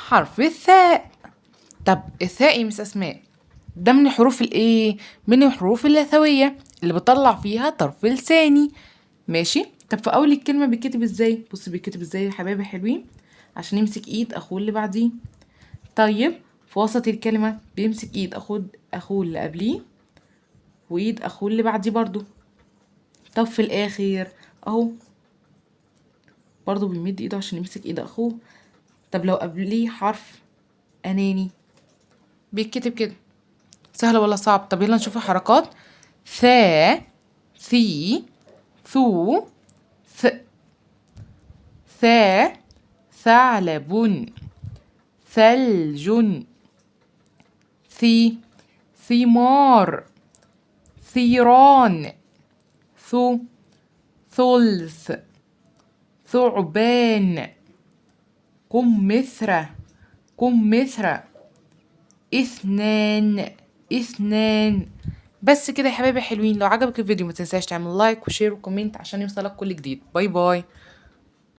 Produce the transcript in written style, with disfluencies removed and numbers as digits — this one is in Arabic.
حرف الثاء. طب الثاء يا مس أسماء ده من حروف الايه؟ من الحروف اللثوية اللي بطلع فيها طرف لساني. ماشي. طب في أول الكلمة بيتكتب ازاي؟ بص بيتكتب ازاي يا حبايبي حلوين عشان يمسك ايد أخوه اللي بعديه. طيب في وسط الكلمة بيمسك ايد أخوه اللي قبليه وايد أخوه اللي بعديه برضو. طب في الآخر أهو برضو بيمد ايده عشان يمسك ايد أخوه. طب لو قبليه حرف أناني بيتكتب كده. سهل ولا صعب؟ طب يلا نشوف الحركات. ثا، ثي، ثو، ث. ثا ثعلب، ثلج. ثي ثمار، ثيران. ثو ثلث، ثعبان. قمثرة، قمثرة. اثنان، اثنان. بس كده يا حبايبي حلوين. لو عجبك الفيديو ما تنساش تعمل لايك وشير وكومنت عشان يوصلك كل جديد. باي باي.